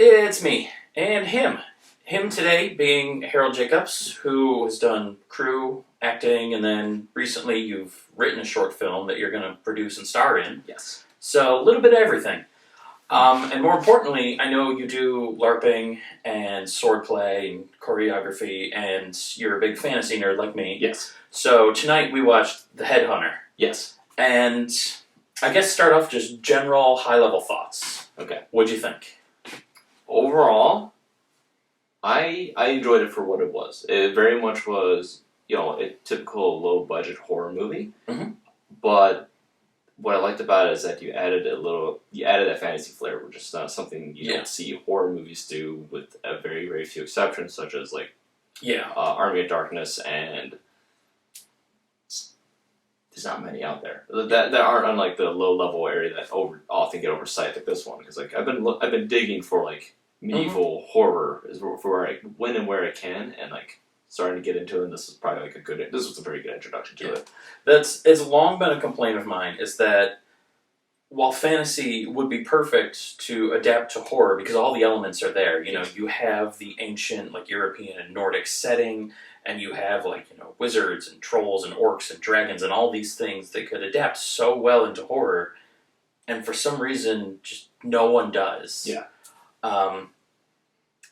It's me and him. Him today being Harold Jacobs, who has done crew, acting, and then recently you've written a short film that you're going to produce and star in. Yes. So a little bit of everything. And more importantly, I know you do LARPing and swordplay and choreography, and you're a big fantasy nerd like me. Yes. So tonight we watched The Headhunter. Yes. And I guess start off just general high-level thoughts. Okay. What'd you think? Overall, I enjoyed it for what it was. It very much was, a typical low-budget horror movie. Mm-hmm. But what I liked about it is that you added that fantasy flair, which is not something you don't see horror movies do, with a very, very few exceptions, such as Army of Darkness, and there's not many out there that aren't on like the low level area that often get oversight like this one, because I've been digging for medieval horror for when and where I can, and starting to get into it, and this was probably this was a very good introduction to it. It's long been a complaint of mine, is that while fantasy would be perfect to adapt to horror because all the elements are there, you have the ancient European and Nordic setting, and you have wizards and trolls and orcs and dragons and all these things that could adapt so well into horror, and for some reason just no one does. Yeah.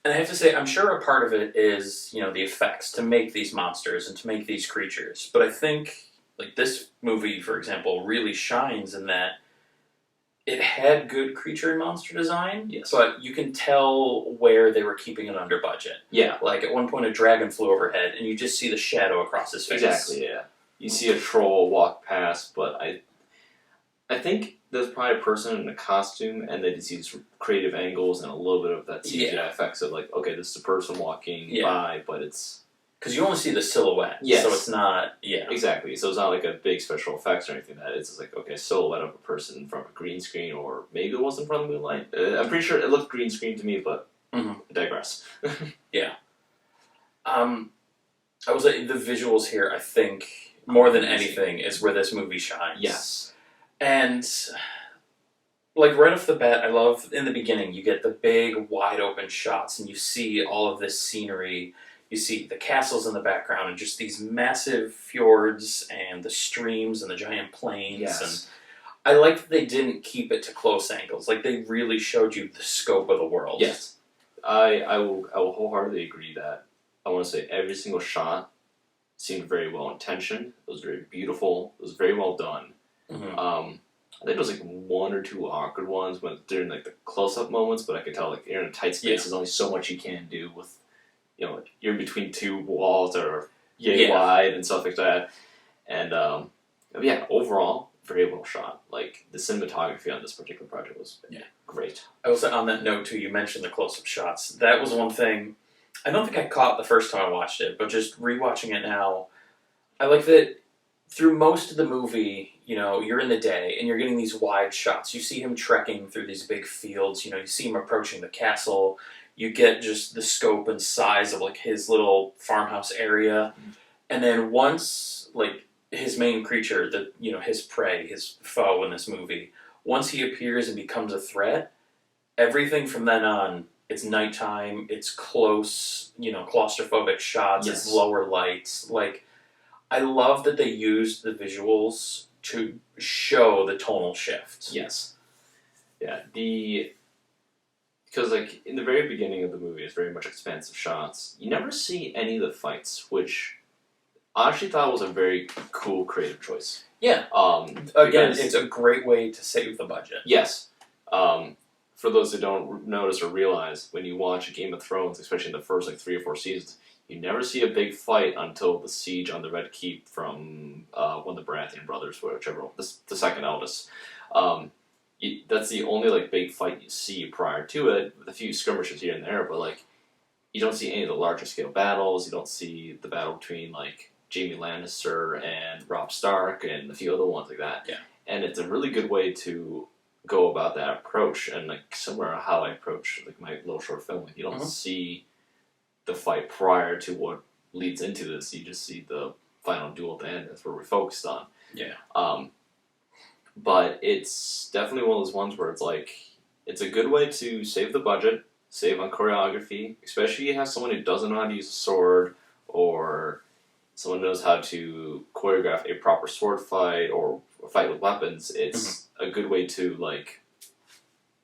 And I have to say, I'm sure a part of it is, the effects to make these monsters and to make these creatures. But I think, this movie, for example, really shines in that it had good creature and monster design, yes, but you can tell where they were keeping it under budget. Yeah. At one point, a dragon flew overhead, and you just see the shadow across his face. Exactly, yeah. You see a troll walk past, but I think there's probably a person in a costume, and they just use creative angles and a little bit of that CGI effects of this is a person walking by, but it's... Because you only see the silhouette, so it's not... Yeah. Exactly, so it's not a big special effects or anything it's just silhouette of a person from a green screen, or maybe it wasn't from the moonlight. I'm pretty sure it looked green screen to me, but I digress. Yeah. I will say the visuals here, I think, more than anything, is where this movie shines. Yes. And, right off the bat, I love, in the beginning, you get the big, wide-open shots, and you see all of this scenery. You see the castles in the background, and just these massive fjords, and the streams, and the giant plains. Yes. And I like that they didn't keep it to close angles. They really showed you the scope of the world. Yes. I will wholeheartedly agree that I want to say every single shot seemed very well intentioned. It was very beautiful. It was very well done. Mm-hmm. I think it was one or two awkward ones during the close-up moments, but I could tell you're in a tight space. There's only so much you can do with, you're between two walls that are wide and stuff like that. And overall, very well shot. The cinematography on this particular project was great. I was on that note too. You mentioned the close-up shots. That was one thing I don't think I caught the first time I watched it, but just rewatching it now, I like that through most of the movie, you're in the day and you're getting these wide shots. You see him trekking through these big fields. You see him approaching the castle. You get just the scope and size of his little farmhouse area. Mm-hmm. And then once his main creature, his prey, his foe in this movie, once he appears and becomes a threat, everything from then on, it's nighttime, it's close, claustrophobic shots, it's lower lights. I love that they used the visuals to show the tonal shift. Yes. Yeah, because in the very beginning of the movie, it's very much expansive shots. You never see any of the fights, which I actually thought was a very cool creative choice. Yeah. Again, it's a great way to save the budget. Yes. For those who don't notice or realize, when you watch Game of Thrones, especially in the first 3 or 4 seasons, you never see a big fight until the siege on the Red Keep from one of the Baratheon brothers, whichever, the second eldest. That's the only big fight you see prior to it, with a few skirmishes here and there, but you don't see any of the larger scale battles. You don't see the battle between Jaime Lannister and Robb Stark and a few other ones like that. Yeah. And it's a really good way to go about that approach, and similar to how I approach my little short film. You don't see the fight prior to what leads into this. You just see the final duel at the end. That's what we're focused on. Yeah. But it's definitely one of those ones where it's a good way to save the budget, save on choreography, especially if you have someone who doesn't know how to use a sword, or someone knows how to choreograph a proper sword fight or a fight with weapons. It's a good way to like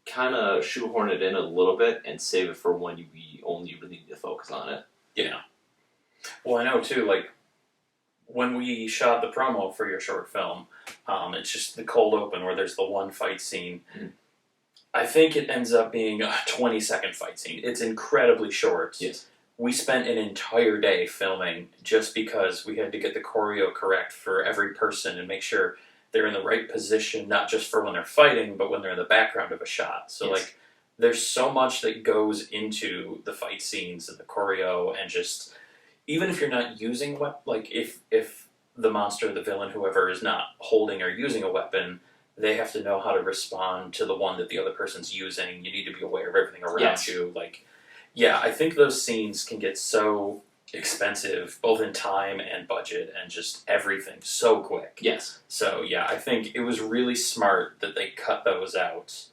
kind of shoehorn it in a little bit and save it for when you only really need to focus on it. Yeah. Well, I know too. Like when we shot the promo for your short film, it's just the cold open where there's the one fight scene. Mhm. I think it ends up being a 20-second fight scene. It's incredibly short. Yes. We spent an entire day filming just because we had to get the choreo correct for every person and make sure they're in the right position, not just for when they're fighting, but when they're in the background of a shot. So, Yes. like, there's so much that goes into the fight scenes and the choreo, and just even if you're not using like if the monster, the villain, whoever is not holding or using a weapon, they have to know how to respond to the one that the other person's using. You need to be aware of everything around Yes. you. Like, yeah, I think those scenes can get so expensive, both in time and budget, and just everything so quick. Yes. So yeah, I think it was really smart that they cut those out.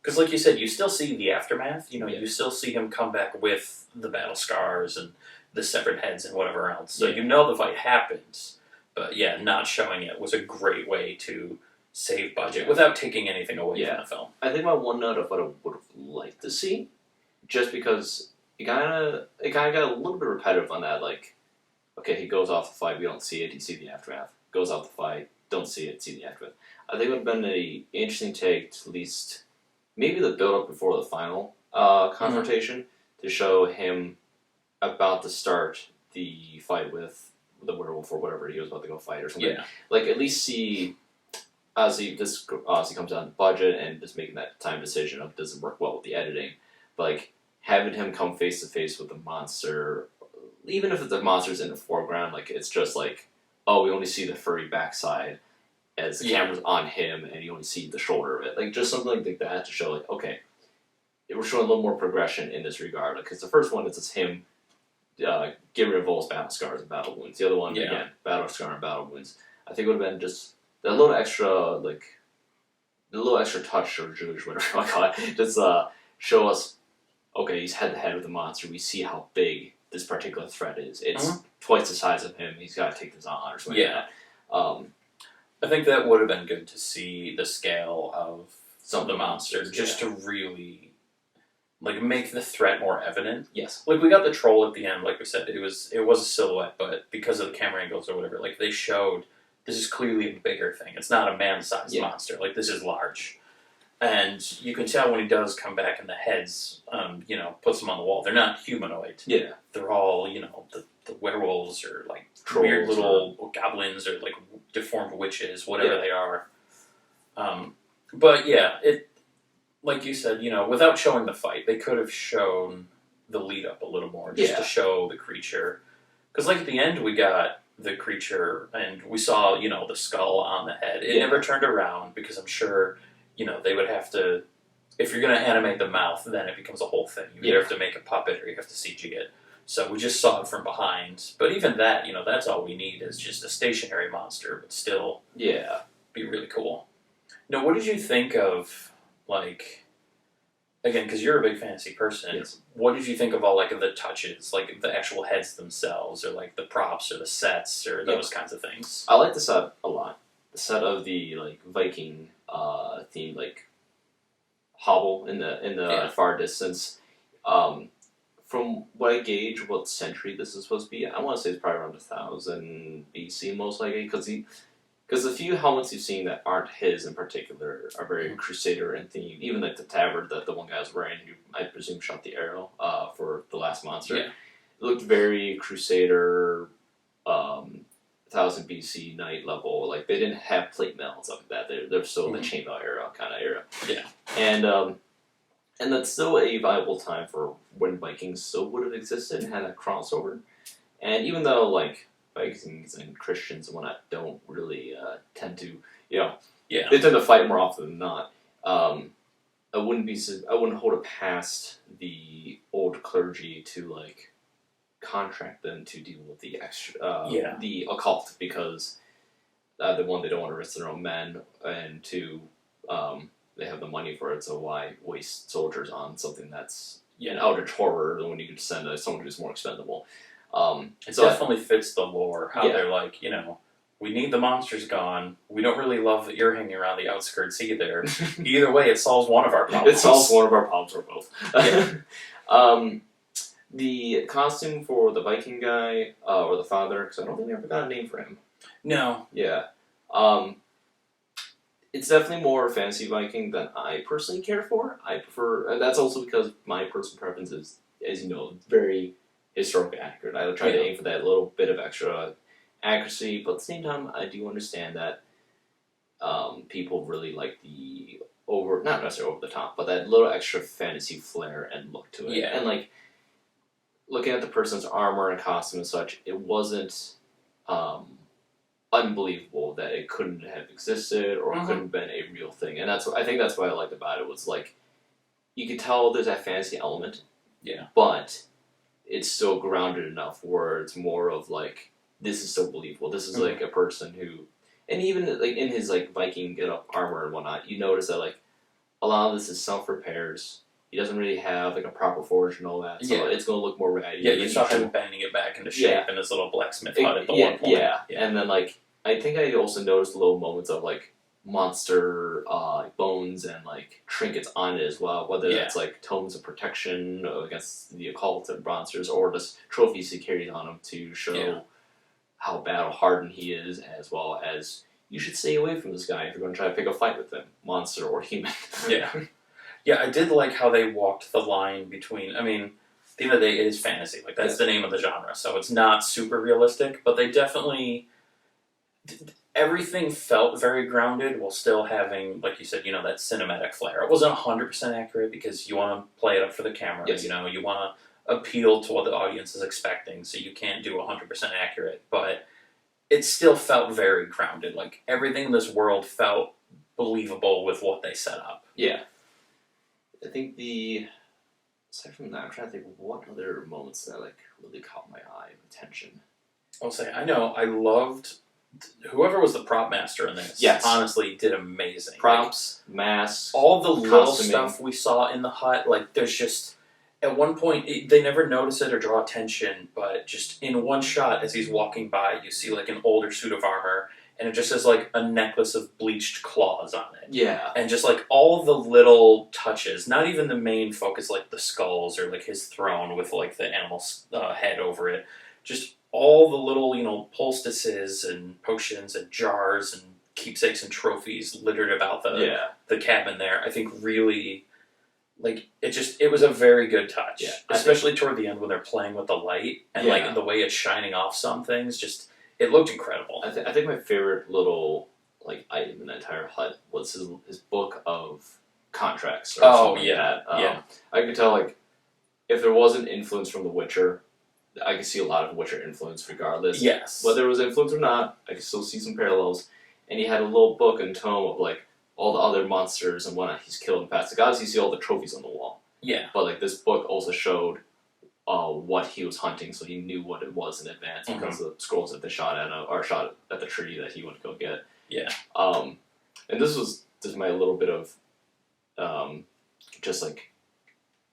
Because like you said, you still see the aftermath. You know, Yeah. you still see him come back with the battle scars and the severed heads and whatever else. So Yeah. you know the fight happens. But yeah, not showing it was a great way to save budget without taking anything away Yeah. from the film. I think my one note of what I would have liked to see, just because it kind of got a little bit repetitive on that. Like, okay, he goes off the fight, we don't see it. You see the aftermath. Goes off the fight, don't see it. See the aftermath. I think it would have been a interesting take to at least maybe the build up before the final confrontation to show him about to start the fight with the werewolf or whatever he was about to go fight or something. Yeah. Like at least see. Obviously, this obviously comes down to budget and just making that time decision of doesn't work well with the editing. But like having him come face to face with the monster, even if the monster's in the foreground, like it's just like, oh, we only see the furry backside as the camera's on him, and you only see the shoulder of it. Like just something like that to show, like, okay, we're showing a little more progression in this regard. Because the first one is just him getting rid of all his battle scars and battle wounds. The other one, again, battle scar and battle wounds. I think it would have been just a little extra, like, a little extra touch or zhuzh, whatever you want to call it. Just show us, okay, he's head to head with the monster. We see how big this particular threat is. It's twice the size of him. He's got to take this on or something like that. I think that would have been good to see the scale of Some of the the monster, monsters, just to really like make the threat more evident. Yes. Like we got the troll at the end, like we said, it was a silhouette, but because of the camera angles or whatever, like they showed this is clearly a bigger thing. It's not a man-sized monster. Like this is large. And you can tell when he does come back and the heads, puts them on the wall. They're not humanoid. Yeah. They're all, the werewolves or like Trolls weird little goblins or like deformed witches, whatever they are. But yeah, it, like you said, without showing the fight, they could have shown the lead up a little more just to show the creature. Because like at the end we got the creature and we saw, the skull on the head. It never turned around because I'm sure, they would have to, if you're going to animate the mouth, then it becomes a whole thing. You either have to make a puppet or you have to CG it. So we just saw it from behind. But even that, that's all we need is just a stationary monster, but still be really cool. Now, what did you think of, like, again, because you're a big fantasy person, Yes. What did you think of all, like, the touches, like the actual heads themselves, or, like, the props, or the sets, or those kinds of things? I like the set a lot. The set of the, like, Viking themed, like, hovel in the far distance. From what I gauge what century this is supposed to be, I want to say it's probably around 1000 BC, most likely, because the few helmets you've seen that aren't his in particular are very Crusader and themed. Even like the tabard that the one guy was wearing, who I presume shot the arrow for the last monster. Yeah. It looked very Crusader, 1000 BC knight level. Like they didn't have plate mail and stuff like that. They're still the chainmail era kind of era. Yeah. And that's still a viable time for when Vikings still would have existed and had that crossover. And even though like Vikings and Christians and whatnot don't really tend to, they tend to fight more often than not. I wouldn't hold it past the old clergy to like contract them to deal with the the occult because they don't want to risk their own men, and two, they have the money for it, so why waste soldiers on something that's an eldritch horror than when you could send someone who's more expendable. It definitely fits the lore. How Yeah. they're like, we need the monsters gone. We don't really love that you're hanging around the outskirts either. Either way, it solves one of our problems. It solves one of our problems or both. Yeah. The costume for the Viking guy, or the father, because I don't think we ever got a name for him. No. Yeah. It's definitely more fantasy Viking than I personally care for. I prefer, and that's also because my personal preference is, as you know, very historically accurate. I try to aim for that little bit of extra accuracy, but at the same time, I do understand that people really like the not necessarily over the top, but that little extra fantasy flair and look to it. Yeah. And like looking at the person's armor and costume and such, it wasn't unbelievable that it couldn't have existed or couldn't have been a real thing. And I think that's what I liked about it was like you could tell there's that fantasy element. Yeah. But it's still grounded enough where it's more of like this is so believable. This is like a person who, and even like in his like Viking get up armor and whatnot, you notice that like a lot of this is self repairs. He doesn't really have like a proper forge and all that, so it's going to look more ratty. Yeah, you saw him bending it back into shape in his little blacksmith hut at the one point. Yeah, and then like I think I also noticed little moments of like monster bones and like trinkets on it as well, whether that's like tomes of protection against the occult and monsters or just trophies he carries on him to show how battle hardened he is, as well as you should stay away from this guy if you're going to try to pick a fight with him, monster or human. Yeah, I did like how they walked the line between, I mean, at the end of the day, it is fantasy. Like, that's the name of the genre, so it's not super realistic, but they definitely, everything felt very grounded while still having, like you said, that cinematic flair. It wasn't 100% accurate because you want to play it up for the camera, you want to appeal to what the audience is expecting, so you can't do 100% accurate, but it still felt very grounded. Like, everything in this world felt believable with what they set up. Yeah. I think aside from that, I'm trying to think what other moments that like really caught my eye and attention. I'll say, I loved whoever was the prop master in this. Yes. Honestly, did amazing. Props, masks, all the little costuming. stuff we saw in the hut, like there's just, at one point, they never notice it or draw attention, but just in one shot as he's walking by, you see like an older suit of armor, and it just has like a necklace of bleached claws on it. Yeah. And just like all the little touches, not even the main focus like the skulls or like his throne with like the animal's head over it, just all the little, poultices and potions and jars and keepsakes and trophies littered about the cabin there, I think really, like, it was a very good touch. Yeah, especially toward the end when they're playing with the light and like the way it's shining off some things, just, it looked incredible. I think my favorite little like item in the entire hut was his book of contracts. Or something like that. I could tell like if there wasn't influence from The Witcher, I could see a lot of Witcher influence regardless. Yes. Whether it was influence or not, I could still see some parallels. And he had a little book and tome of like all the other monsters and whatnot he's killed in the past. Like obviously you see all the trophies on the wall. Yeah. But like this book also showed what he was hunting, so he knew what it was in advance because the scrolls that they shot at or shot at the tree that he went to go get. Yeah. And this was just my little bit of just like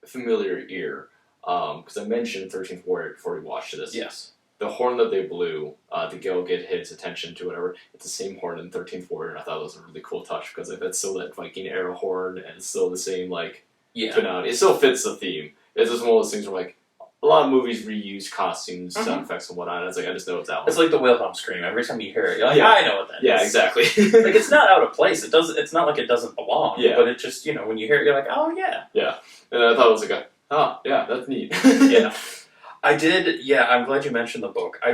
familiar ear. Because I mentioned 13th Warrior before we watched this. Yes. The horn that they blew to go get his attention to whatever, it's the same horn in 13th Warrior, and I thought it was a really cool touch because like, it's still that Viking era horn and it's still the same like tonality. It still fits the theme. It's just one of those things where like a lot of movies reuse costumes, sound effects, and whatnot. And it's like I just know it's that one. It's like the Wilhelm scream. Every time you hear it, you're like, I know what that is. Yeah, exactly. Like it's not out of place. It's not like it doesn't belong. Yeah. But it just when you hear it, you're like, oh yeah. Yeah. And I thought it was like that's neat. Yeah. I did. Yeah, I'm glad you mentioned the book. It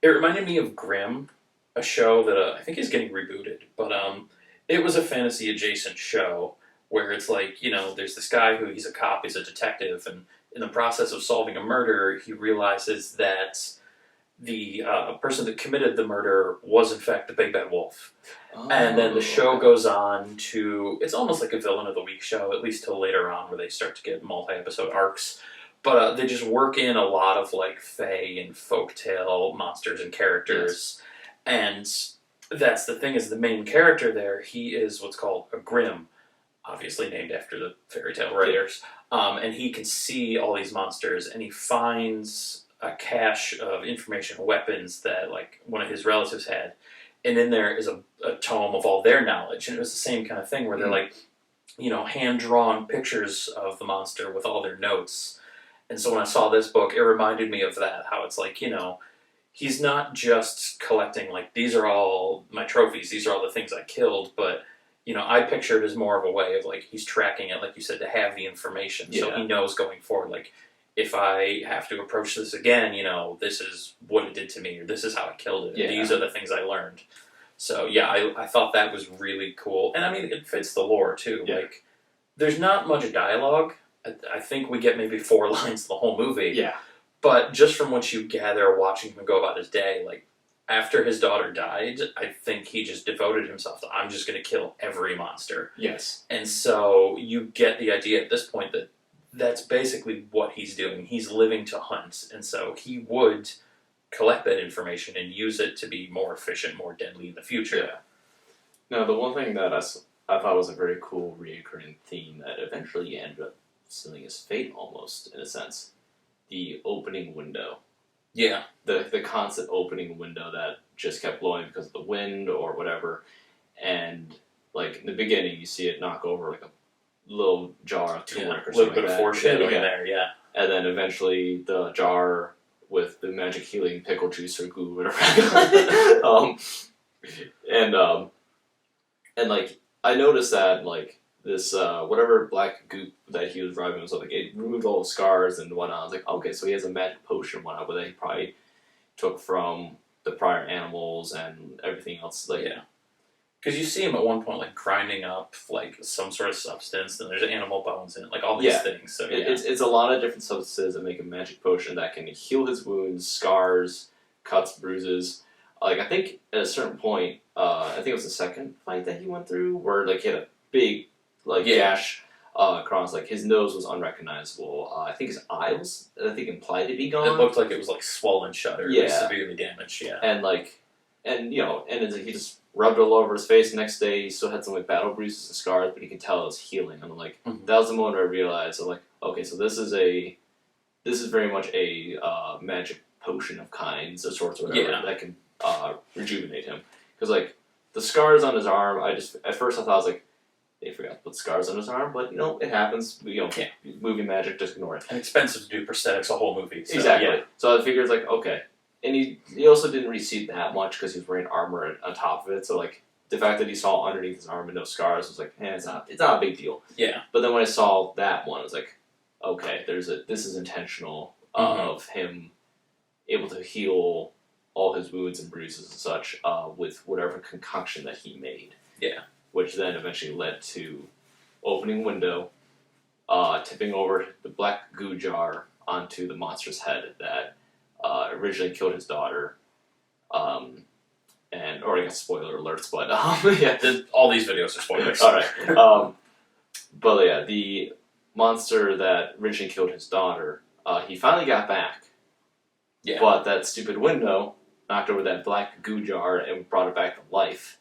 reminded me of Grimm, a show that I think is getting rebooted, but it was a fantasy adjacent show where it's like there's this guy who he's a cop, he's a detective, and in the process of solving a murder, he realizes that the person that committed the murder was in fact the Big Bad Wolf. And then the show goes on to, it's almost like a Villain of the Week show, at least till later on where they start to get multi-episode arcs. But they just work in a lot of like fae and folktale monsters and characters. Yes. And that's the thing, is the main character there, he is what's called a Grimm, obviously named after the fairy tale writers. And he can see all these monsters, and he finds a cache of information, weapons that like one of his relatives had, and in there is a tome of all their knowledge. And it was the same kind of thing where they're like, hand drawn pictures of the monster with all their notes. And so when I saw this book, it reminded me of that. How it's like, he's not just collecting like these are all my trophies, these are all the things I killed, but I picture it as more of a way of like he's tracking it, like you said, to have the information, so he knows going forward, like if I have to approach this again, this is what it did to me, or this is how I killed it. These are the things I learned. So yeah, I thought that was really cool, and I mean it fits the lore too. Yeah. Like, there's not much dialogue. I think we get maybe 4 lines the whole movie. Yeah. But just from what you gather watching him go about his day, like, after his daughter died, I think he just devoted himself to, I'm just going to kill every monster. Yes. And so you get the idea at this point that that's basically what he's doing. He's living to hunt. And so he would collect that information and use it to be more efficient, more deadly in the future. Yeah. Now, the one thing that I thought was a very cool recurring theme that eventually ended up sealing his fate almost, in a sense. The opening window. Yeah. The constant opening window that just kept blowing because of the wind or whatever. And, like, in the beginning, you see it knock over, like, a little jar of turmeric or a something little bit like of that. foreshadowing there, yeah. And then eventually the jar with the magic healing pickle juice or goo, whatever. And, like, I noticed that, like, this, whatever black goop that he was driving was like, it removed all the scars and whatnot. I was like, okay, so he has a magic potion and whatnot, but that he probably took from the prior animals and everything else. Like, yeah. Because you see him at one point, like, grinding up, like, some sort of substance, and there's animal bones in it, like, all these things. So, yeah. It's a lot of different substances that make a magic potion that can heal his wounds, scars, cuts, bruises. Like, I think at a certain point, I think it was the second fight that he went through, where, like, he had a big, like, gash across, like, his nose was unrecognizable. I think his eyes, I think, implied to be gone. It looked like it was, like, swollen shut or severely damaged, And, like, and it's like he just rubbed it all over his face. The next day, he still had some, like, battle bruises and scars, but he could tell it was healing. And, like, that was the moment I realized, I'm like, okay, so this is very much a magic potion of kinds, of sorts, or whatever, that can rejuvenate him. Because, like, the scars on his arm, at first I thought, I was like, they forgot to put scars on his arm, but, it happens. Movie magic, just ignore it. And expensive to do prosthetics a whole movie. So, exactly. Yeah. So I figured, like, okay. And he also didn't really see that much because he was wearing armor on top of it. So, like, the fact that he saw underneath his arm and no scars was like, it's not a big deal. Yeah. But then when I saw that one, I was like, okay, this is intentional of him able to heal all his wounds and bruises and such with whatever concoction that he made. Yeah. Which then eventually led to opening window, tipping over the black goo jar onto the monster's head that originally killed his daughter. Or I guess spoiler alerts, but all these videos are spoilers. All right. But yeah, the monster that originally killed his daughter, he finally got back. Yeah. But that stupid window knocked over that black goo jar and brought it back to life.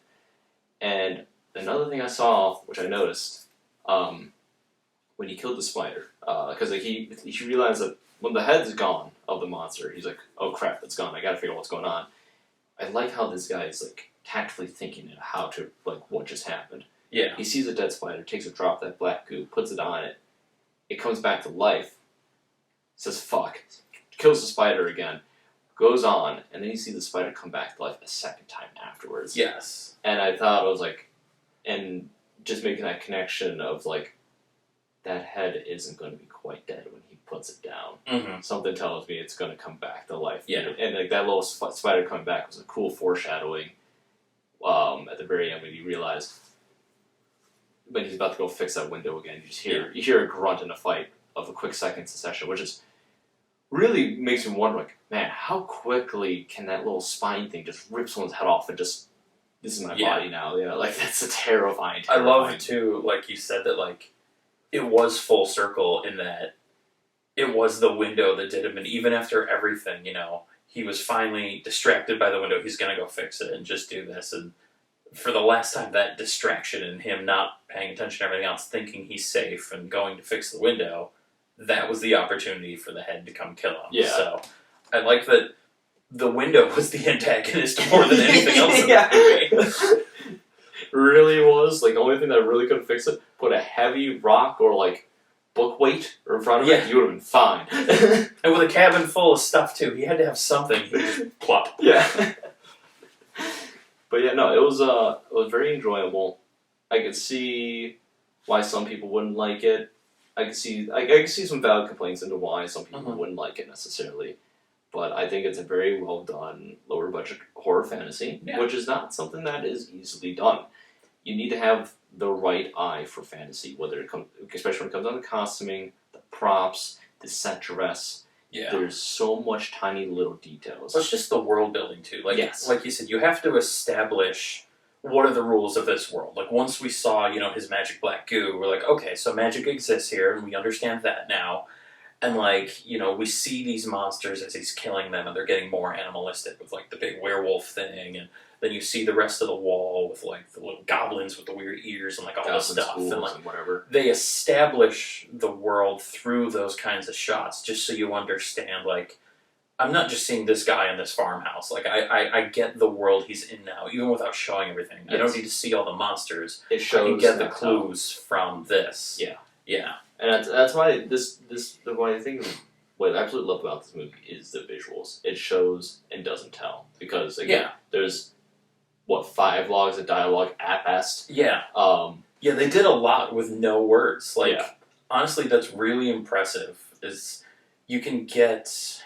And another thing I saw, which I noticed, when he killed the spider, because like he realized that when the head is gone of the monster, he's like, oh crap, it's gone. I gotta figure out what's going on. I like how this guy is like tactfully thinking of how to, like, what just happened. Yeah. He sees a dead spider, takes a drop of that black goo, puts it on it. It comes back to life. Says fuck, kills the spider again, goes on, and then you see the spider come back to life a second time afterwards. Yes. And I thought, I was like, and just making that connection of like, that head isn't going to be quite dead when he puts it down. Mm-hmm. Something tells me it's going to come back to life. Yeah. And like that little spider coming back was a cool foreshadowing. At the very end, when you realized when he's about to go fix that window again, you hear a grunt in a fight of a quick second succession, which is really makes me wonder, like, man, how quickly can that little spine thing just rip someone's head off and just, this is my body now. Yeah, like that's a terrifying. I love too, like you said, that like it was full circle in that it was the window that did him, and even after everything, he was finally distracted by the window. He's gonna go fix it and just do this, and for the last time, that distraction and him not paying attention to everything else, thinking he's safe and going to fix the window, that was the opportunity for the head to come kill him. Yeah. So I like that the window was the antagonist more than anything else in Yeah. the movie. Really was like the only thing that really could fix it. Put a heavy rock or like book weight in front of Yeah. it, you would have been fine. And with a cabin full of stuff too, he had to have something he could just plop. Yeah. But yeah, no, it was very enjoyable. I could see why some people wouldn't like it. I could see some valid complaints into why some people Mhm. wouldn't like it necessarily. But I think it's a very well done, lower budget horror fantasy, Yeah. which is not something that is easily done. You need to have the right eye for fantasy, whether it comes, especially when it comes down to costuming, the props, the set dress. Yeah. There's so much tiny little details. Well, it's just the world building too. Like, Yes. like you said, you have to establish what are the rules of this world. Like once we saw, his magic black goo, we're like, okay, so magic exists here, and we understand that now. And like, we see these monsters as he's killing them, and they're getting more animalistic with like the big werewolf thing, and then you see the rest of the wall with like the little goblins with the weird ears and like all this Goblin stuff, schools and like and whatever. they establish the world through those kinds of shots, just so you understand, like, I'm not just seeing this guy in this farmhouse. Like, I get the world he's in now, even without showing everything. I don't Yes. need to see all the monsters. It I shows can get the that, clues from this. Yeah. Yeah. and that's why what I think what I absolutely love about this movie is the visuals. It shows and doesn't tell because again, Yeah. there's 5 logs of dialogue at best. Yeah. Um, Yeah, they did a lot with no words. Like, Yeah. honestly, that's really impressive. Is you can get...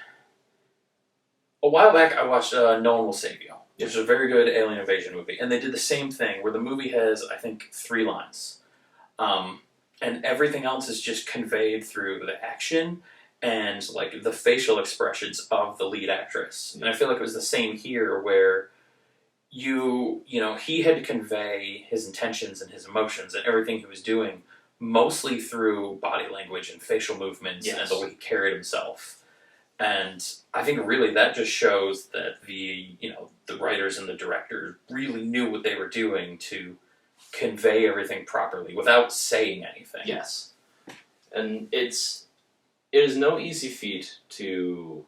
A while back, I watched No One Will Save You, which is a very good alien invasion movie. And they did the same thing, where the movie has, I think, 3 lines. And everything else is just conveyed through the action and, like, the facial expressions of the lead actress. And I feel like it was the same here, where he had to convey his intentions and his emotions and everything he was doing mostly through body language and facial movements and Yes. the way he carried himself. And I think really that just shows that the writers and the directors really knew what they were doing to convey everything properly without saying anything. yes, and it is no easy feat to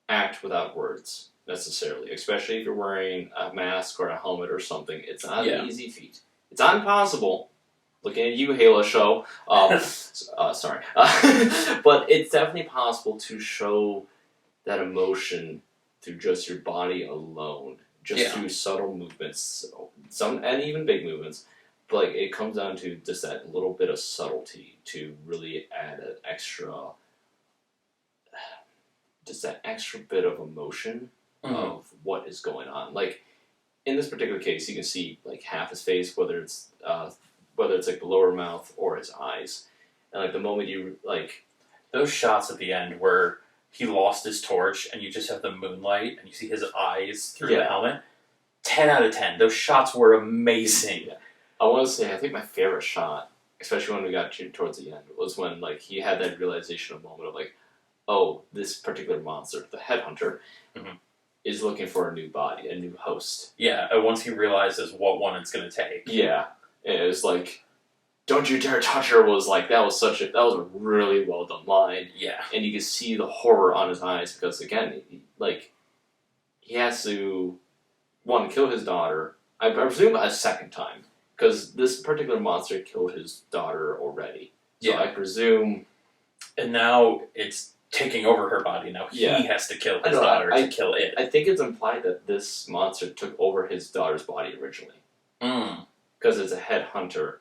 act without words necessarily, especially if you're wearing a mask or a helmet or something. It's not Yeah. an easy feat. It's not impossible. Looking at you, Halo show. Sorry, but it's definitely possible to show that emotion through just your body alone, just Yeah. through subtle movements, some and even big movements. But like, it comes down to just that little bit of subtlety to really add an extra, just that extra bit of emotion Mhm. of what is going on. Like in this particular case, you can see like half his face, whether it's like the lower mouth or his eyes, and like the moment you like, Those shots at the end where he lost his torch and you just have the moonlight and you see his eyes through the Yeah. helmet. 10 out of 10. Those shots were amazing. Yeah. I want to say I think my favorite shot, especially when we got towards the end, was when like he had that realization moment of like, oh, this particular monster, the headhunter, Mhm. is looking for a new body, a new host. Yeah, and once he realizes what one it's going to take. Yeah, and it was like, "Don't you dare touch her!" Was like that was a really well done line, Yeah. and you could see the horror on his eyes because again, he has to kill his daughter. I presume a second time because this particular monster killed his daughter already. So Yeah. I presume. And now it's taking over her body. Now he Yeah. has to kill I his know, daughter I- to kill it. I think it's implied that this monster took over his daughter's body originally Mm. because it's a head hunter.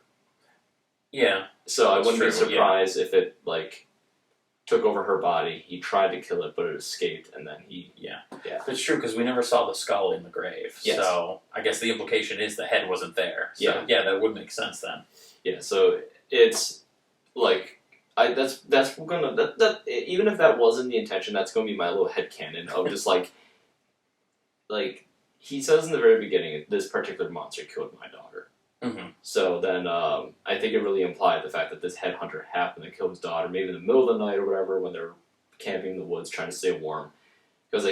Yeah. So I That's wouldn't be true, yeah. surprised if it took over her body. He tried to kill it, but it escaped, and then he. It's true because we never saw the skull in the grave. Yes. So I guess the implication is the head wasn't there. So Yeah. that would make sense then. Yeah. So it's like that's gonna that even if that wasn't the intention, that's gonna be my little headcanon of just like he says in the very beginning, this particular monster killed my daughter. Mm-hmm. So then I think it really implied the fact that this headhunter happened to kill his daughter, maybe in the middle of the night or whatever, when they're camping in the woods trying to stay warm. Because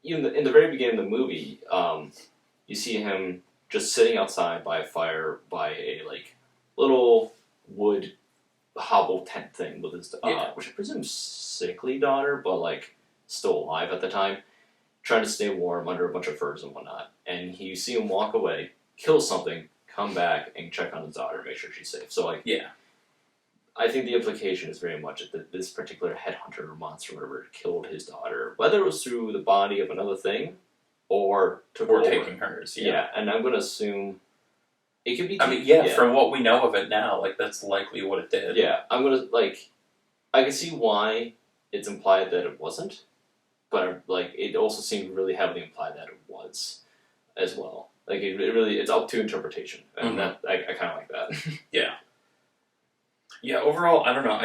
even in the very beginning of the movie, you see him just sitting outside by a fire by a little wood hobble tent thing with his, Yeah. which I presume sickly daughter, but like still alive at the time, trying to stay warm under a bunch of furs and whatnot. And you see him walk away, kill something, come back and check on his daughter, make sure she's safe. So like, Yeah. I think the implication is very much that this particular headhunter or monster, or whatever, killed his daughter, whether it was through the body of another thing or took Or over. taking hers. Yeah, and I'm gonna assume it could be. I mean, yeah, from what we know of it now, like that's likely what it did. Yeah, I'm gonna like. I can see why it's implied that it wasn't, but like it also seemed really heavily implied that it was, as well. Like it really, it's up to interpretation, and Mhm. that I kind of like that. Yeah, overall, I don't know.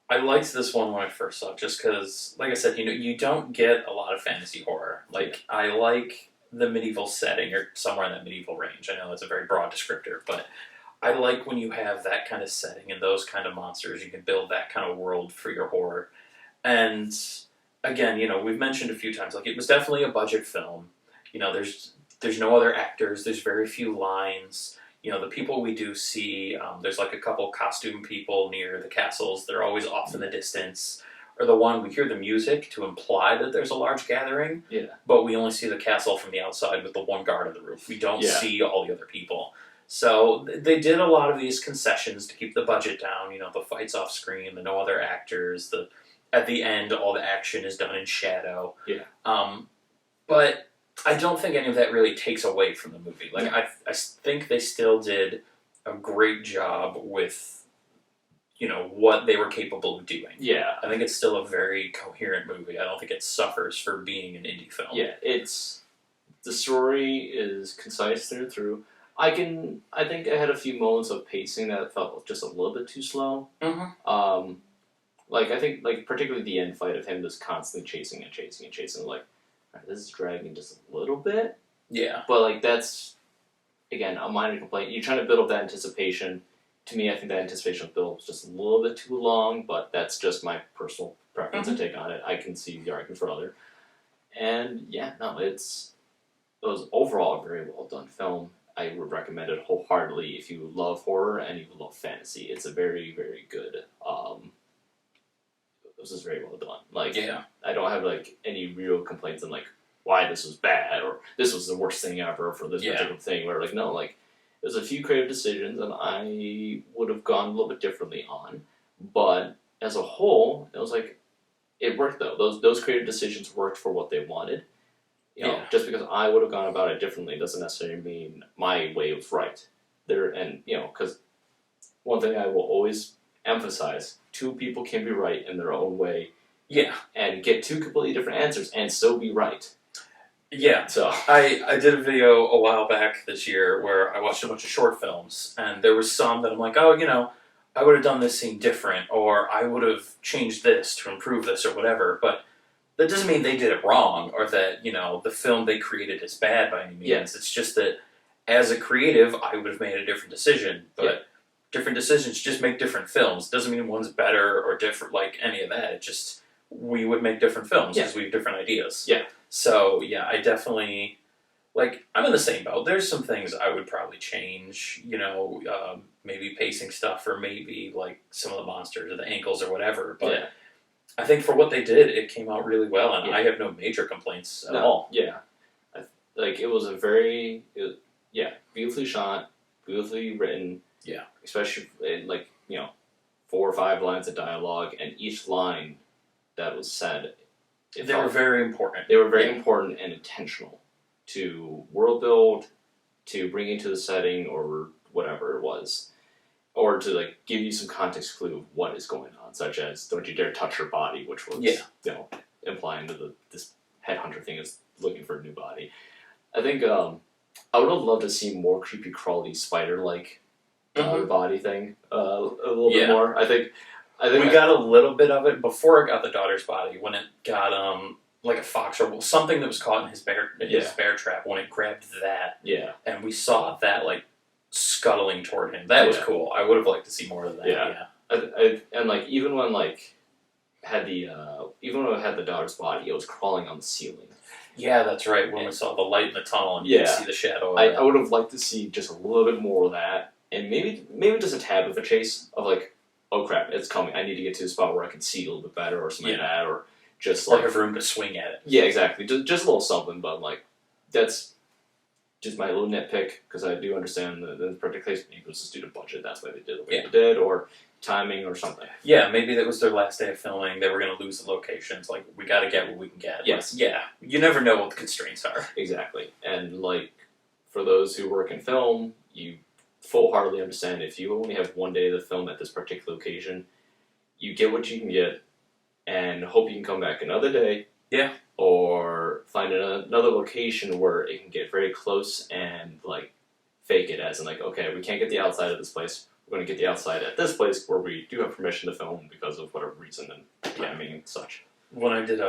I liked this one when I first saw it, just because, like I said, you don't get a lot of fantasy horror. Like, I like the medieval setting, or somewhere in that medieval range. I know that's a very broad descriptor, but I like when you have that kind of setting and those kind of monsters. You can build that kind of world for your horror. And again, we've mentioned a few times, like, it was definitely a budget film. There's no other actors. There's very few lines. The people we do see, there's like a couple costume people near the castles. They're always off in the distance. Or the one, we hear the music to imply that there's a large gathering, Yeah. but we only see the castle from the outside with the one guard on the roof. We don't Yeah. see all the other people. So they did a lot of these concessions to keep the budget down. The fights off screen, the no other actors. At the end, all the action is done in shadow. Yeah. But I don't think any of that really takes away from the movie. Like, I think they still did a great job with, what they were capable of doing. Yeah. I think it's still a very coherent movie. I don't think it suffers for being an indie film. Yeah. The story is concise through and through. I think I had a few moments of pacing that felt just a little bit too slow. Mm-hmm. Like I think like particularly the end fight of him just constantly chasing and chasing and chasing. Like, all right, this is dragging just a little bit. Yeah. But like that's again a minor complaint. You're trying to build up that anticipation. To me, I think that anticipation build was just a little bit too long. But that's just my personal preference and take on it. I can see the argument for other. And yeah, no, it was overall a very well done film. I would recommend it wholeheartedly if you love horror and you love fantasy. It's a very, very good. This is very well done. Like, Yeah. I don't have like any real complaints on like why this was bad or this was the worst thing ever for this particular thing. Where like no, like there's a few creative decisions and I would have gone a little bit differently on, but as a whole, it was like it worked though. Those creative decisions worked for what they wanted. Just because I would have gone about it differently doesn't necessarily mean my way was right. Because one thing I will always emphasize, two people can be right in their own way. Yeah. And get two completely different answers and still be right. Yeah. So I did a video a while back this year where I watched a bunch of short films, and there was some that I'm like, oh, I would have done this scene different, or I would have changed this to improve this, or whatever, but that doesn't mean they did it wrong, or that, the film they created is bad by any means. Yeah. It's just that, as a creative, I would have made a different decision, but different decisions just make different films. Doesn't mean one's better or different, like any of that. It just, we would make different films because we have different ideas. Yeah. So, yeah, I definitely, I'm in the same boat. There's some things I would probably change, maybe pacing stuff, or maybe, some of the monsters or the ankles or whatever, but I think for what they did, it came out really well, and I have no major complaints at all. Yeah. It was beautifully shot, beautifully written. Yeah. Especially, 4 or 5 lines of dialogue, and each line that was said, They were very important. They were very important and intentional to world build, to bring into the setting, or whatever it was. Or to give you some context clue of what is going on, such as "Don't you dare touch her body," which was implying that this headhunter thing is looking for a new body. I think I would have loved to see more creepy crawly spider-like body thing a little bit more. I think we got a little bit of it before it got the daughter's body, when it got like a fox or something that was caught in his bear trap. When it grabbed that, and we saw that scuttling toward him. That was cool. I would have liked to see more of that. And even when even when it had the daughter's body, it was crawling on the ceiling. Yeah, that's right. When we saw the light in the tunnel and you could see the shadow of it. I would have liked to see just a little bit more of that, and maybe just a tad of a chase of oh crap, it's coming. I need to get to a spot where I can see a little bit better or something like Yeah. that, or just Or like have room to swing at it. yeah, exactly. Just a little something, but like that's just my little nitpick because I do understand the particular case maybe it was just due to budget. That's why they did the way they did, or timing or something. Yeah, maybe that was their last day of filming. They were going to lose the locations. Like, we got to get what we can get. Yes. Like, yeah, you never know what the constraints are. Exactly, and like for those who work in film, you full-heartedly understand if you only have one day to film at this particular location, you get what you can get, and hope you can come back another day. Yeah. Or find another location where it can get very close and like fake it as in like, okay, we can't get the outside of this place. We're going to get the outside at this place where we do have permission to film because of whatever reason and timing and such. When I did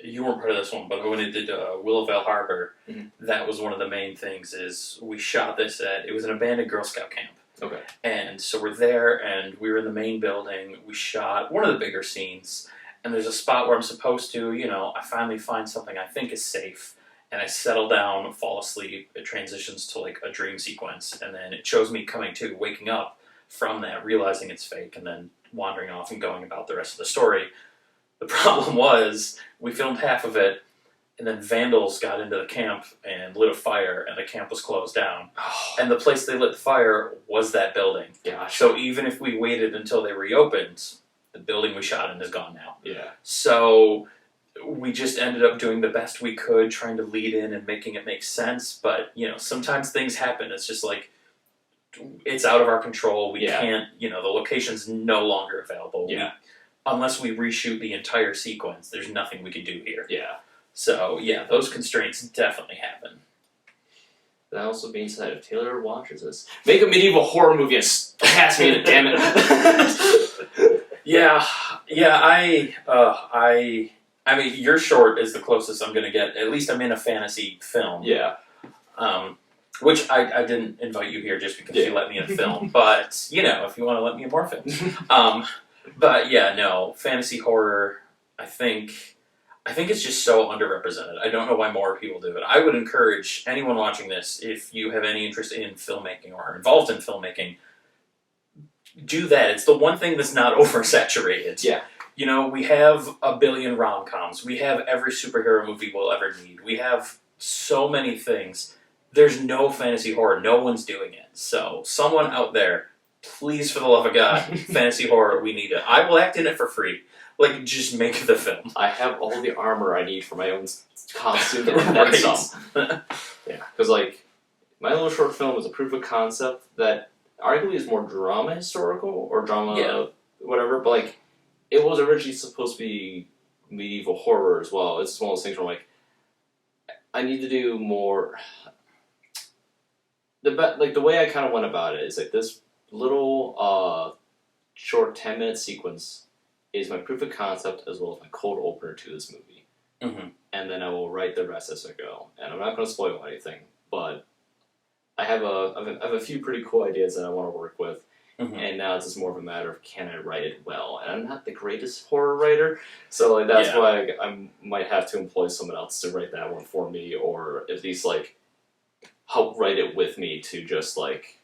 you weren't part of this one, but when I did Willowvale Harbor, Mm-hmm. that was one of the main things. Is we shot this at, it was an abandoned Girl Scout camp. Okay. And so we're there, and we were in the main building. We shot one of the bigger scenes, and there's a spot where I'm supposed to, I finally find something I think is safe, and I settle down, fall asleep. It transitions to like a dream sequence, and then it shows me coming to, waking up from that, realizing it's fake, and then wandering off and going about the rest of the story. The problem was, we filmed half of it, and then vandals got into the camp and lit a fire, and the camp was closed down. Oh, And the place they lit the fire was that building. gosh. So even if we waited until they reopened, the building we shot in is gone now. Yeah. So we just ended up doing the best we could, trying to lead in and making it make sense. But, sometimes things happen. It's just like, it's out of our control. We can't, the location's no longer available. Yeah. Unless we reshoot the entire sequence, there's nothing we can do here. Yeah. So, yeah, those constraints definitely happen. That also being said, if Taylor watches this, make a medieval horror movie and cast me in it, damn it. Yeah, I mean, Your Short is the closest I'm going to get. At least I'm in a fantasy film. Yeah. Which I didn't invite you here just because you let me in a film. But, if you want to let me in more films. But, yeah, no, fantasy horror, I think it's just so underrepresented. I don't know why more people do it. I would encourage anyone watching this, if you have any interest in filmmaking or are involved in filmmaking, do that. It's the one thing that's not oversaturated. Yeah. We have a billion rom-coms. We have every superhero movie we'll ever need. We have so many things. There's no fantasy horror. No one's doing it. So, someone out there, please, for the love of God, fantasy horror, we need it. I will act in it for free. Like, just make the film. I have all the armor I need for my own costume and Right. then some. Yeah, because like my little short film is a proof of concept that arguably is more drama historical or drama whatever, but like it was originally supposed to be medieval horror as well. It's one of those things where I'm like, I need to do more. The way I kind of went about it is like this little short 10-minute sequence is my proof of concept as well as my cold opener to this movie. Mm-hmm. And then I will write the rest as I go. And I'm not going to spoil anything, but I have a few pretty cool ideas that I want to work with. Mm-hmm. And now it's just more of a matter of can I write it well. And I'm not the greatest horror writer, so like that's why I might have to employ someone else to write that one for me, or at least like help write it with me to just like,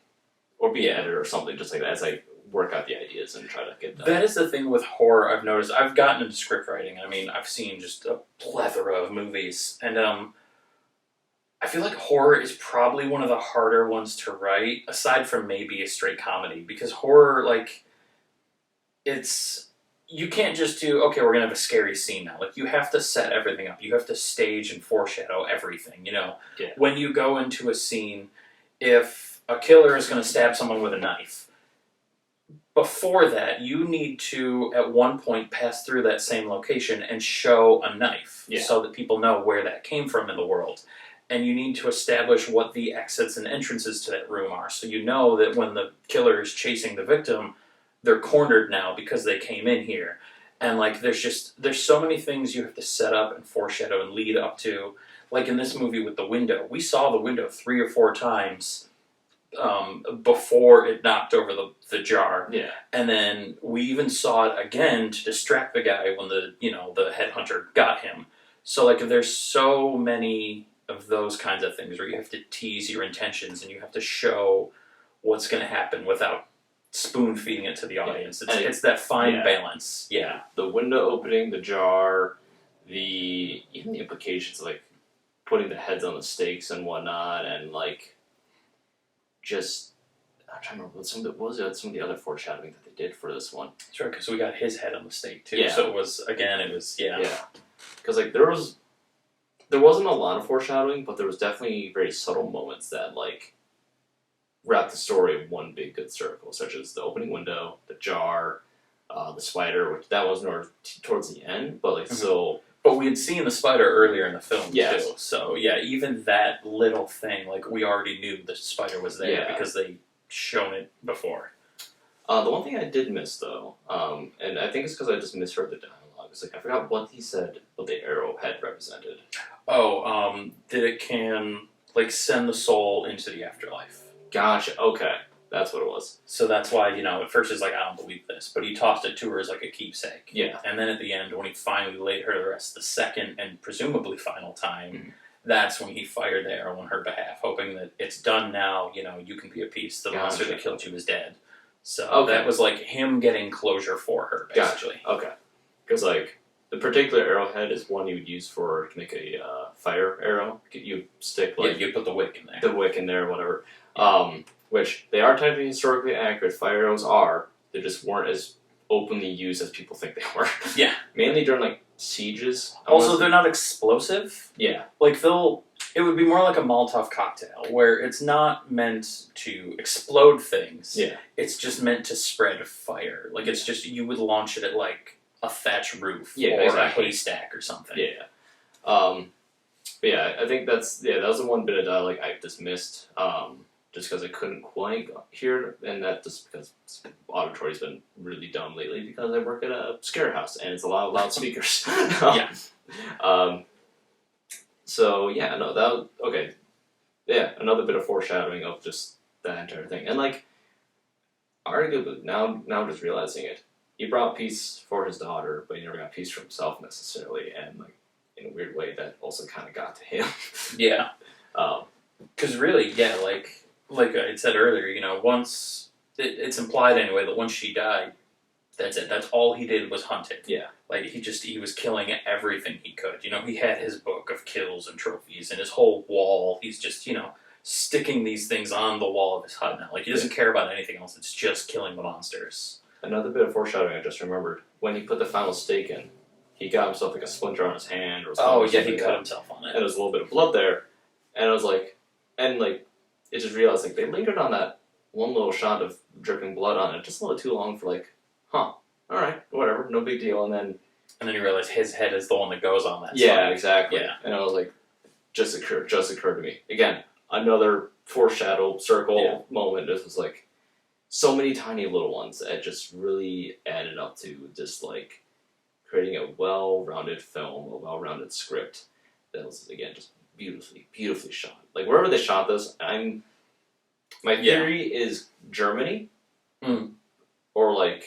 or be an editor or something, just like that, as I work out the ideas and try to get That is the thing with horror I've noticed. I've gotten into script writing. I mean, I've seen just a plethora of movies. And I feel like horror is probably one of the harder ones to write, aside from maybe a straight comedy. Because horror, like, you can't just do, okay, we're going to have a scary scene now. Like, you have to set everything up. You have to stage and foreshadow everything, Yeah. When you go into a scene, if a killer is going to stab someone with a knife, before that, you need to, at one point, pass through that same location and show a knife so that people know where that came from in the world. And you need to establish what the exits and entrances to that room are. So you know that when the killer is chasing the victim, they're cornered now because they came in here. And like there's so many things you have to set up and foreshadow and lead up to. Like in this movie with the window. We saw the window 3 or 4 times before it knocked over the jar. Yeah. And then we even saw it again to distract the guy when the headhunter got him. So like there's so many of those kinds of things where you have to tease your intentions and you have to show what's going to happen without spoon feeding it to the audience. And It's that fine yeah. balance. Yeah. The window opening, the jar, even the implications, like putting the heads on the stakes and whatnot, and like just I'm trying to remember some of the other foreshadowing that they did for this one. Sure, because we got his head on the stake too. Yeah. So it was yeah. Yeah, because like there wasn't a lot of foreshadowing, but there was definitely very subtle moments that like wrapped the story in one big good circle, such as the opening window, the jar, the spider, which that was towards the end, but like still. But we had seen the spider earlier in the film Yes. too. So yeah, even that little thing, like we already knew the spider was there because they shown it before. The one thing I did miss though, and I think it's because I just misheard the dialogue. It's like I forgot what he said, what the arrowhead represented. Oh, that it can like send the soul into the afterlife. Gotcha. Okay, that's what it was. So that's why, at first it's like, I don't believe this, but he tossed it to her as like a keepsake. Yeah. And then at the end, when he finally laid her to rest the second and presumably final time, Mhm. that's when he fired the arrow on her behalf, hoping that it's done now, you can be at peace. The monster Gotcha. that killed you is dead. So Okay. that was like him getting closure for her, basically. Gotcha. Okay. Because like the particular arrowhead is one you would use to make a fire arrow. You stick Yeah, like you put the wick in there. the wick in there or whatever. Which they are technically historically accurate. Fire arrows are. They just weren't as openly used as people think they were. Yeah. Mainly during like sieges. Also, they're not explosive. Yeah. Like it would be more like a Molotov cocktail, where it's not meant to explode things. Yeah. It's just meant to spread fire. Like it's just, you would launch it at like a thatch roof or exactly. a haystack or something. Yeah. But yeah, I think that was the one bit of dialogue I dismissed. Just because I couldn't quite hear it, and that just because auditory's been really dumb lately because I work at a scare house and it's a lot of loudspeakers. Yeah. So yeah, no, okay. Yeah, another bit of foreshadowing of just that entire thing, and like, arguably now I'm just realizing it. He brought peace for his daughter, but he never got peace for himself necessarily, and like in a weird way that also kind of got to him. Yeah. Because really, yeah, like I said earlier, once it's implied anyway that once she died, that's it. That's all he did was hunting. Yeah. Like he was killing everything he could. He had his book of kills and trophies and his whole wall. He's just, sticking these things on the wall of his hut now. Like he doesn't care about anything else. It's just killing the monsters. Another bit of foreshadowing I just remembered. When he put the final stake in, he got himself like a splinter on his hand or something. Oh yeah, he like cut that. himself on it. And there was a little bit of blood there. And I was like, it just realized like they lingered on that one little shot of dripping blood on it just a little too long for like, alright, whatever, no big deal. And then you realize his head is the one that goes on that yeah, slide. exactly. Yeah. And I was like, just occurred to me. Again, another foreshadow circle moment. This was like so many tiny little ones that just really added up to just like creating a well-rounded film, a well-rounded script that was again just beautifully shot. Like wherever they shot this, my theory is Germany, or like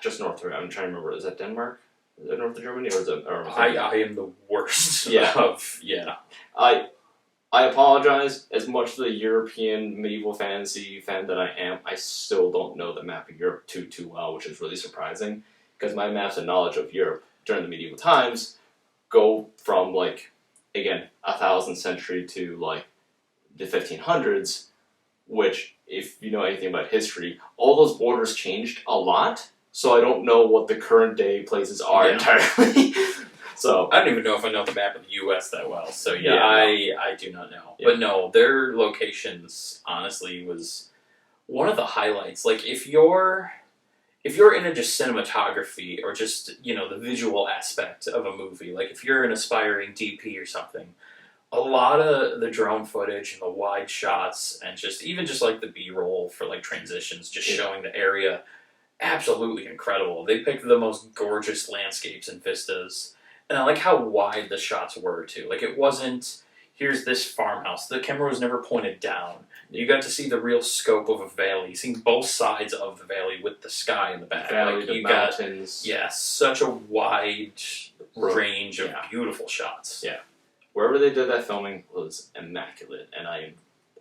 just north of. I'm trying to remember. Is that Denmark? Is that north of Germany, or is it? I am the worst. I apologize. As much of the European medieval fantasy fan that I am, I still don't know the map of Europe too well, which is really surprising because my maps and knowledge of Europe during the medieval times go from like, again, 1000th century to like the 1500s, which if you know anything about history, all those borders changed a lot, so I don't know what the current day places are entirely. So I don't even know if I know the map of the U.S. that well. So I do not know. Yeah. But no, their locations honestly was one of the highlights. Like if you're into just cinematography or just the visual aspect of a movie, like if you're an aspiring DP or something, a lot of the drone footage and the wide shots and even just like the B-roll for like transitions, just showing the area, absolutely incredible. They picked the most gorgeous landscapes and vistas. And I like how wide the shots were, too. Like, it wasn't, here's this farmhouse. The camera was never pointed down. You got to see the real scope of a valley, seeing both sides of the valley with the sky in the back. Valley, like, the you mountains. got, such a wide range of beautiful shots. Yeah. Wherever they did that filming was immaculate, and I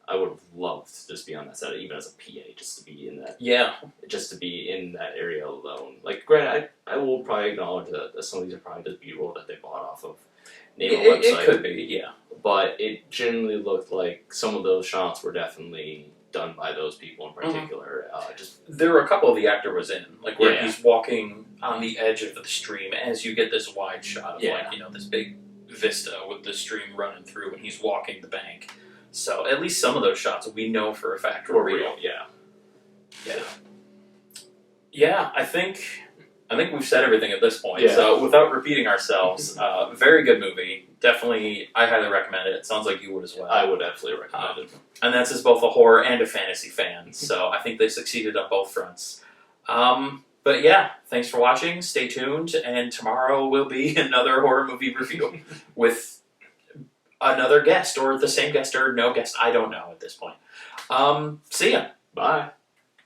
I would have loved to just be on that set, even as a PA, just to be in that area alone. Like, granted, I will probably acknowledge that some of these are probably just B-roll that they bought off of name a website. It could be, yeah. But it generally looked like some of those shots were definitely done by those people in particular. There were a couple of the actor was in, like where Yeah. he's walking on the edge of the stream as you get this wide shot of Yeah. like, this big vista with the stream running through and he's walking the bank. So at least some of those shots we know for a fact were real. Yeah. Yeah, I think we've said everything at this point. Yeah. So without repeating ourselves, very good movie. Definitely, I highly recommend it. It sounds like you would as well. I would absolutely recommend it. And that's as both a horror and a fantasy fan. So I think they succeeded on both fronts. But yeah, thanks for watching. Stay tuned, and tomorrow will be another horror movie review with another guest, or the same guest, or no guest. I don't know at this point. See ya. Bye.